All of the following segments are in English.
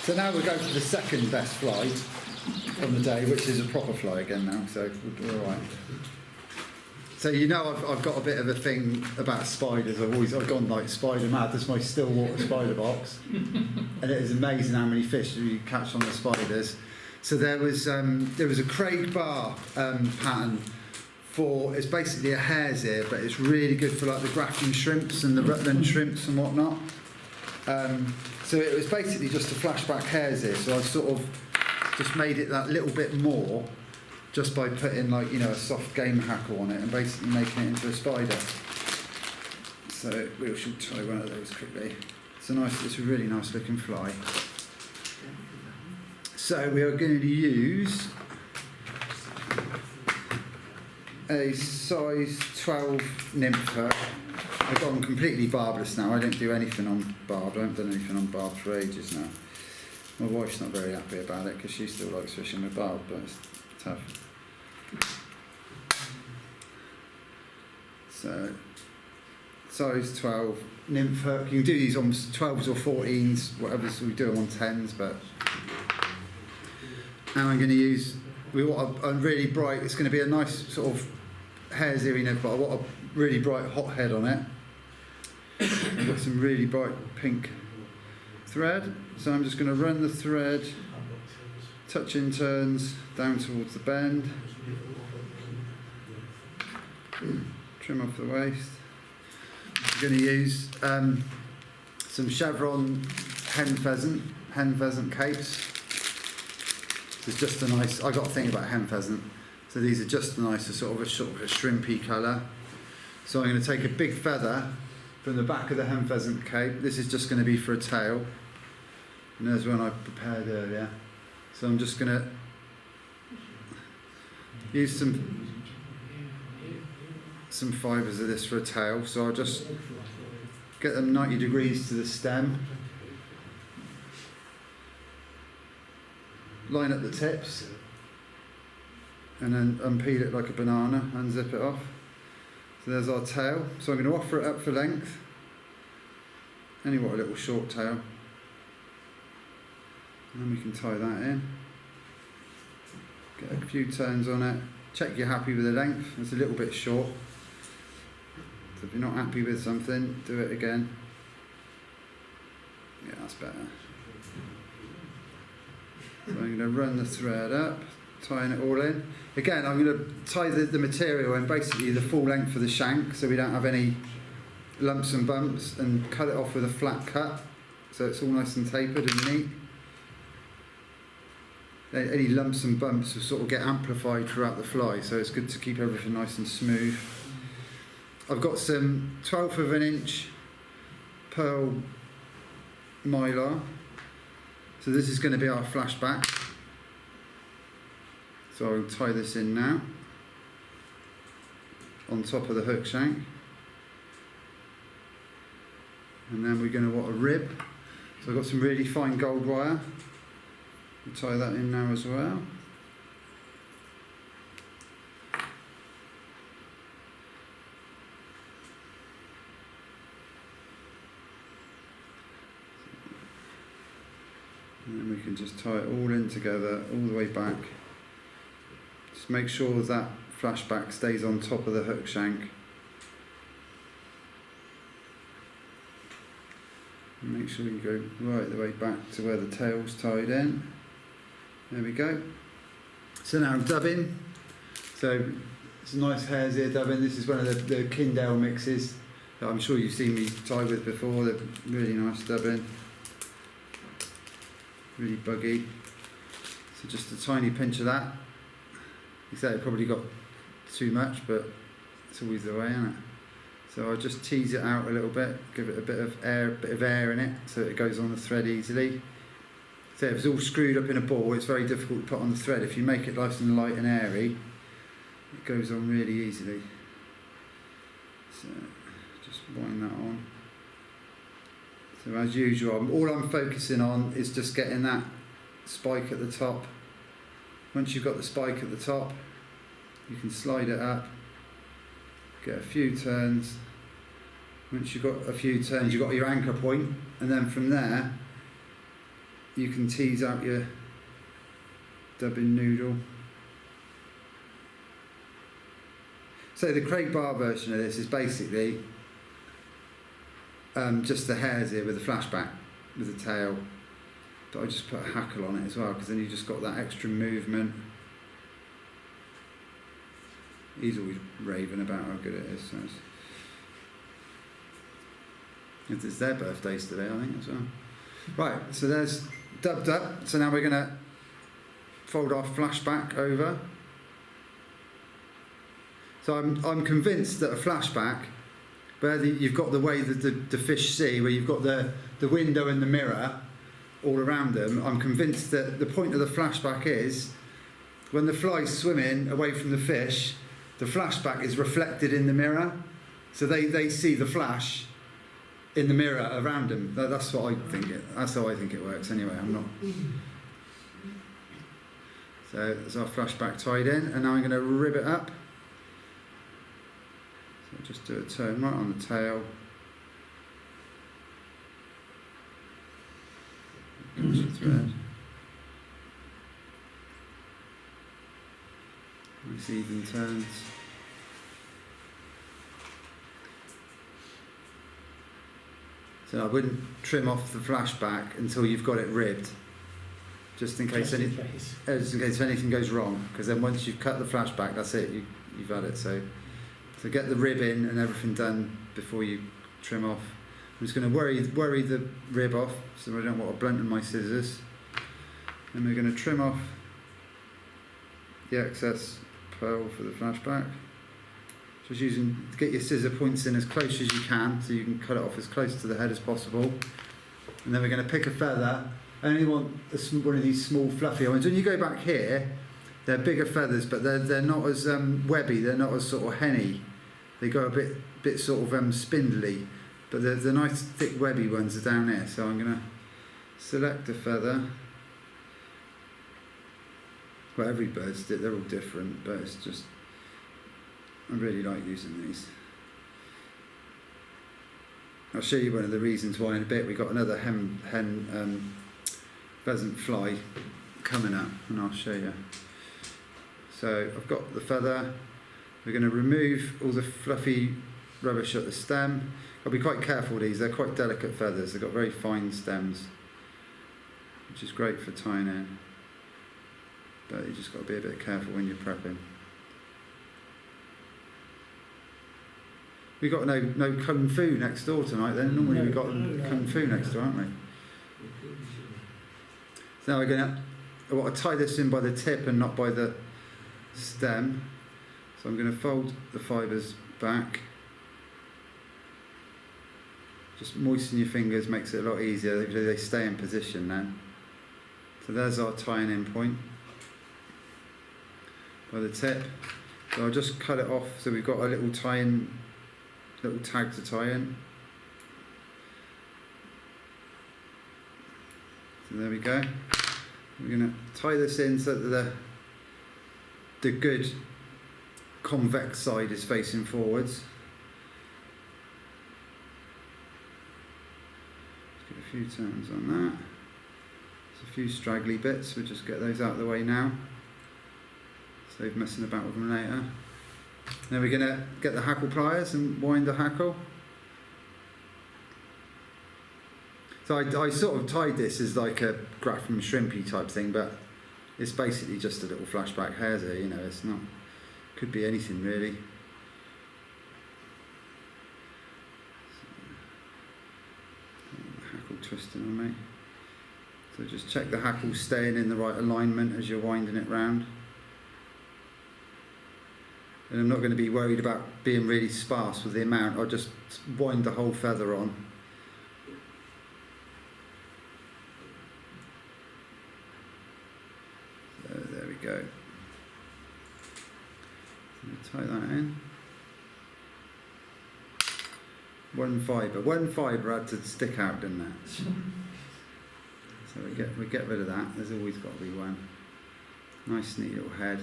So now we're going for the second best fly on the day, which is a proper fly again now, so we're all right. So you know I've got a bit of a thing about spiders. I've gone like spider mad. That's my still water spider box, and it is amazing how many fish you catch on the spiders. So there was a Craig Bar pattern for, it's basically a hare's ear, but it's really good for like the grafting shrimps and the Rutland shrimps and whatnot. So it was basically just a flashback hare's ear. So I sort of just made it that little bit more, just by putting like, you know, a soft game hackle on it and basically making it into a spider. So we should try one of those quickly. It's a really nice looking fly. So we are going to use a size 12 nymph hook. I've gone completely barbless now. I don't do anything on barb. I haven't done anything on barb for ages now. My wife's not very happy about it because she still likes fishing with barb, but it's tough. So, size 12 nymph hook. You can do these on 12s or 14s, whatever, so we do them on 10s, but... And I'm going to use, we want a really bright, it's going to be a nice sort of hare's ear neck, but I want a really bright hot head on it. I've got some really bright pink thread, so I'm just going to run the thread, touch-in turns down towards the bend, trim off the waist. I'm going to use some chevron hen pheasant capes. It's just a nice, I got to think about hen pheasant, so these are just a nice sort of a shrimpy colour. So I'm going to take a big feather from the back of the hen pheasant cape. This is just going to be for a tail, and there's one I prepared earlier. So I'm just going to use some fibres of this for a tail. So I'll just get them 90 degrees to the stem, line up the tips, and then unpeel it like a banana, unzip it off. So there's our tail. So I'm going to offer it up for length. Only what a little short tail. And then we can tie that in. Get a few turns on it. Check you're happy with the length. It's a little bit short. So if you're not happy with something, do it again. Yeah, that's better. So I'm going to run the thread up, tying it all in. Again, I'm going to tie the material in basically the full length of the shank, so we don't have any lumps and bumps, and cut it off with a flat cut, so it's all nice and tapered and neat. Any lumps and bumps will sort of get amplified throughout the fly, so it's good to keep everything nice and smooth. I've got some 1/12 of an inch pearl mylar. So this is going to be our flashback. So I'll tie this in now, on top of the hook shank. And then we're going to want a rib. So I've got some really fine gold wire. I'll tie that in now as well. And then we can just tie it all in together, all the way back. Just make sure that flashback stays on top of the hook shank. And make sure you go right the way back to where the tail's tied in. There we go. So now dubbing. So it's a nice hare's ear dubbing. This is one of the Kindale mixes that I'm sure you've seen me tie with before. They're really nice dubbing. Really buggy. So just a tiny pinch of that. You say it probably got too much, but it's always the way, isn't it? So I'll just tease it out a little bit, give it a bit of air in it, so it goes on the thread easily. So if it's all screwed up in a ball, it's very difficult to put on the thread. If you make it nice and light and airy, it goes on really easily. So just wind that on. So as usual, all I'm focusing on is just getting that spike at the top. Once you've got the spike at the top, you can slide it up, get a few turns. Once you've got a few turns, you've got your anchor point, and then from there, you can tease out your dubbing noodle. So the Craig Bar version of this is basically just the Hare'Ear with a flashback with a tail, but I just put a hackle on it as well, because then you just got that extra movement. He's always raving about how good it is. So it's their birthdays today, I think, as well. Right, so there's dubbed up. So now we're going to fold our flashback over. So I'm convinced that a flashback, where you've got the way that the fish see, where you've got the window and the mirror all around them, I'm convinced that the point of the flashback is when the fly's swimming away from the fish, the flashback is reflected in the mirror, so they see the flash in the mirror around them. That's what I think. That's how I think it works. Anyway, I'm not. So there's our flashback tied in, and now I'm going to rib it up. So I'll just do a turn right on the tail. Catch the thread. Nice even turns. So I wouldn't trim off the flashback until you've got it ribbed, just in case anything goes wrong. Because then once you've cut the flashback, that's it. You've had it. So get the rib in and everything done before you trim off. I'm just going to worry the rib off, so I don't want to blunten my scissors. And we're going to trim off the excess pearl for the flashback. Just get your scissor points in as close as you can, so you can cut it off as close to the head as possible. And then we're going to pick a feather. I only want one of these small fluffy ones. When you go back here, they're bigger feathers, but they're not as webby. They're not as sort of henny. They go a bit sort of spindly. But the nice thick webby ones are down here. So I'm going to select a feather. Well, every bird's they're all different, but it's just, I really like using these. I'll show you one of the reasons why in a bit. We've got another pheasant fly coming up, and I'll show you. So I've got the feather. We're going to remove all the fluffy rubbish at the stem. I'll be quite careful with these. They're quite delicate feathers. They've got very fine stems, which is great for tying in. But you just got to be a bit careful when you're prepping. We've got no kung fu next door tonight then. Normally we've got kung fu next door, haven't we? So now I want to tie this in by the tip and not by the stem. So I'm going to fold the fibres back. Just moisten your fingers, makes it a lot easier. They stay in position then. So there's our tying in point by the tip. So I'll just cut it off so we've got a little tag to tie in. So there we go. We're going to tie this in so that the good convex side is facing forwards. Let's get a few turns on that. There's a few straggly bits, we'll just get those out of the way now. Save messing about with them later. Then we're going to get the hackle pliers and wind the hackle. So I sort of tied this as like a Grafham shrimpy type thing, but it's basically just a little flashback Hare'Ear, you know, it's not, could be anything really. Hackle twisting on me. So just check the hackle staying in the right alignment as you're winding it round. And I'm not going to be worried about being really sparse with the amount. I'll just wind the whole feather on. So there we go. So tie that in. One fibre had to stick out, didn't it? So we get rid of that. There's always got to be one. Nice neat little head.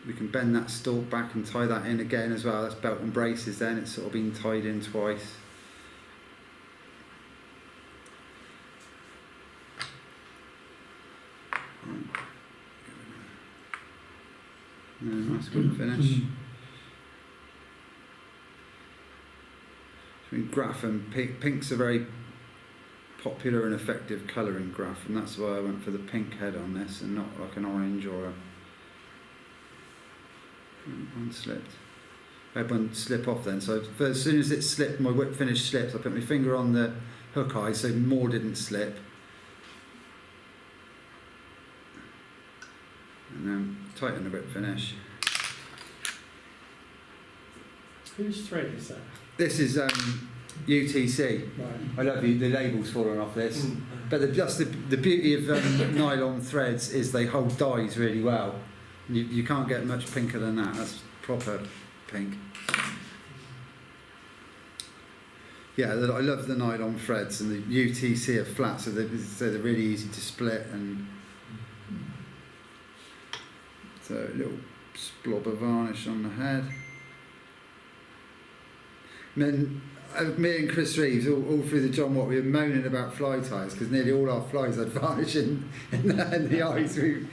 We can bend that stalk back and tie that in again as well. That's belt and braces then. It's sort of been tied in twice. Yeah, nice good finish. Between graph and pink, pink's a very popular and effective colour in graph, and that's why I went for the pink head on this and not like an orange or a one slipped. I had one slip off then, so as soon as it slipped, my whip finish slipped, I put my finger on the hook eye so more didn't slip, and then tighten the whip finish. Whose thread is that? This is UTC. Right. I love the labels falling off this, but the beauty of nylon threads is they hold dyes really well. You can't get much pinker than that. That's proper pink. Yeah, I love the nylon threads, and the UTC are flat, so they're really easy to split. And so a little blob of varnish on the head. And then me and Chris Reeves, all through the John Watt, we were moaning about fly ties because nearly all our flies had varnish in the eyes. We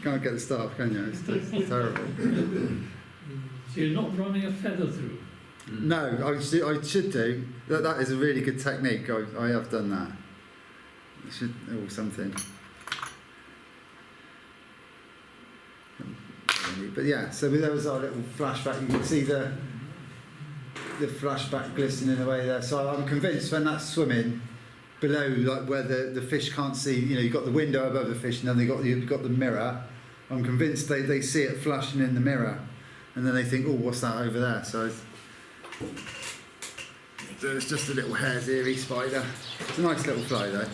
can't get the staff, can you? It's terrible. So you're not running a feather through? No, I should do. That is a really good technique. I have done that. I should, or something. But yeah, so there was our little flashback. You can see the flashback glistening away there. So I'm convinced when that's swimming below, like where the fish can't see, you've got the window above the fish, and then you've got the mirror. I'm convinced they see it flashing in the mirror, and then they think, oh, what's that over there? So it's just a little Hare'Ear spider. It's a nice little fly though.